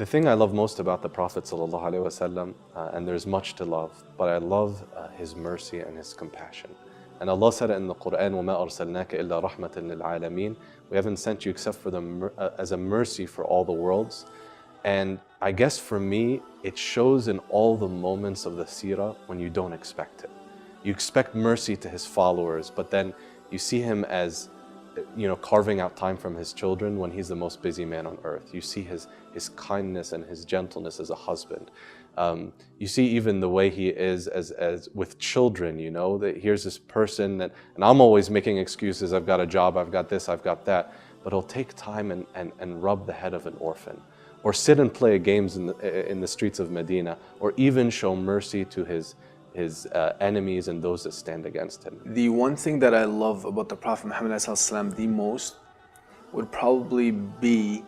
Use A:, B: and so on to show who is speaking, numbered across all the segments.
A: The thing I love most about the Prophet ﷺ, and there's much to love, but I love his mercy and his compassion. And Allah said it in the Quran, وَمَا أَرْسَلْنَاكَ إِلَّا رَحْمَةً لِلْعَالَمِينَ. We haven't sent you except for as a mercy for all the worlds. And I guess for me, it shows in all the moments of the seerah when you don't expect it. You expect mercy to his followers, but then you see him as, carving out time from his children when he's the most busy man on earth. You see his kindness and his gentleness as a husband. You see even the way he is as with children, that here's this person that, and I'm always making excuses, I've got a job, I've got this, I've got that, but he'll take time and rub the head of an orphan, or sit and play games in the streets of Medina, or even show mercy to his enemies and those that stand against him.
B: The one thing that I love about the Prophet Muhammad ﷺ the most would probably be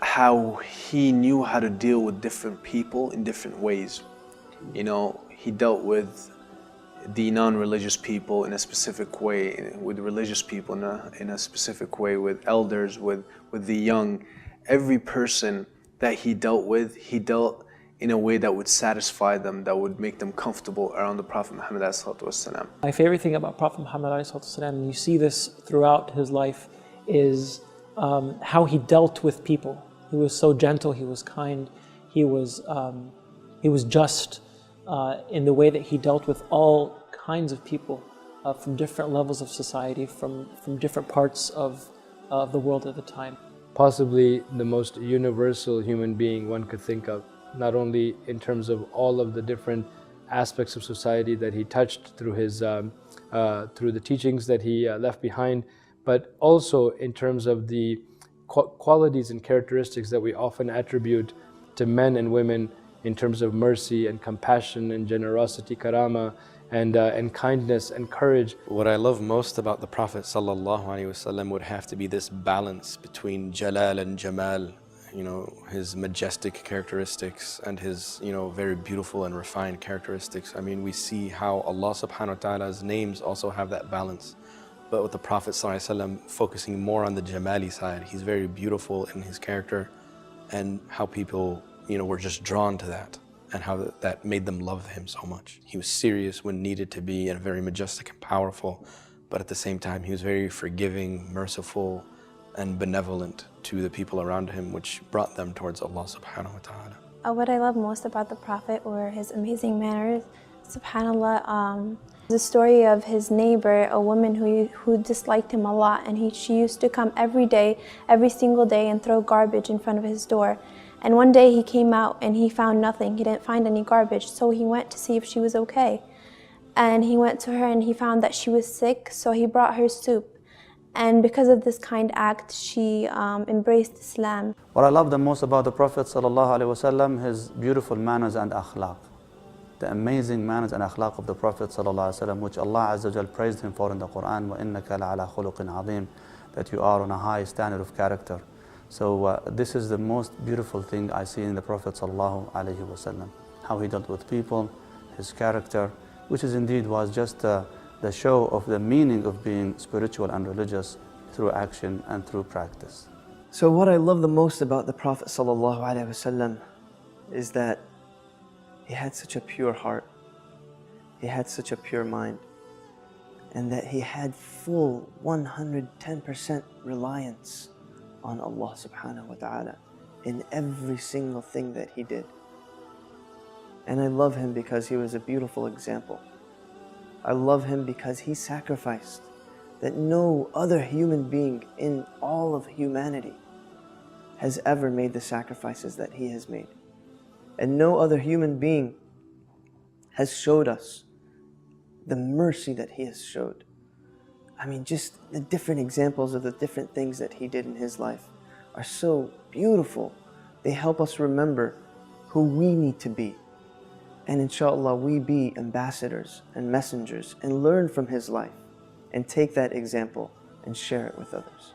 B: how he knew how to deal with different people in different ways. He dealt with the non-religious people in a specific way, with religious people in a specific way, with elders, with the young. Every person that he dealt with, he dealt in a way that would satisfy them, that would make them comfortable around the Prophet Muhammad ﷺ.
C: My favorite thing about Prophet Muhammad ﷺ, and you see this throughout his life, is how he dealt with people. He was so gentle, he was kind, he was just in the way that he dealt with all kinds of people from different levels of society, from different parts of the world at the time.
D: Possibly the most universal human being one could think of, not only in terms of all of the different aspects of society that he touched through through the teachings that he left behind, but also in terms of the qualities and characteristics that we often attribute to men and women in terms of mercy and compassion and generosity, karama, and kindness and courage.
E: What I love most about the Prophet ﷺ would have to be this balance between jalal and jamal, his majestic characteristics and his, very beautiful and refined characteristics. I mean, we see how Allah subhanahu wa ta'ala's names also have that balance. But with the Prophet ﷺ focusing more on the jamali side, he's very beautiful in his character, and how people, were just drawn to that, and how that made them love him so much. He was serious when needed to be, and very majestic and powerful, but at the same time he was very forgiving, merciful, and benevolent to the people around him, which brought them towards Allah subhanahu wa ta'ala.
F: What I love most about the Prophet were his amazing manners. SubhanAllah, the story of his neighbor, a woman who disliked him a lot, and she used to come every single day, and throw garbage in front of his door. And one day he came out and he found nothing. He didn't find any garbage, so he went to see if she was okay. And he went to her and he found that she was sick, so he brought her soup. And because of this kind act, she embraced Islam.
G: What I love the most about the Prophet ﷺ, his beautiful manners and akhlaq. The amazing manners and akhlaq of the Prophet ﷺ, which Allah Azza wa Jal praised him for in the Quran, وَإِنَّكَ لَعَلَى خُلُقٍ عَظِيمٍ, that you are on a high standard of character. So this is the most beautiful thing I see in the Prophet ﷺ, how he dealt with people, his character, which is indeed was just the show of the meaning of being spiritual and religious through action and through practice.
H: So what I love the most about the Prophet ﷺ is that he had such a pure heart, he had such a pure mind, and that he had full 110% reliance on Allah subhanahu wa ta'ala in every single thing that he did. And I love him because he was a beautiful example. I love him because he sacrificed that no other human being in all of humanity has ever made the sacrifices that he has made. And no other human being has showed us the mercy that he has showed. I mean, just the different examples of the different things that he did in his life are so beautiful. They help us remember who we need to be. And inshallah, we be ambassadors and messengers and learn from his life and take that example and share it with others.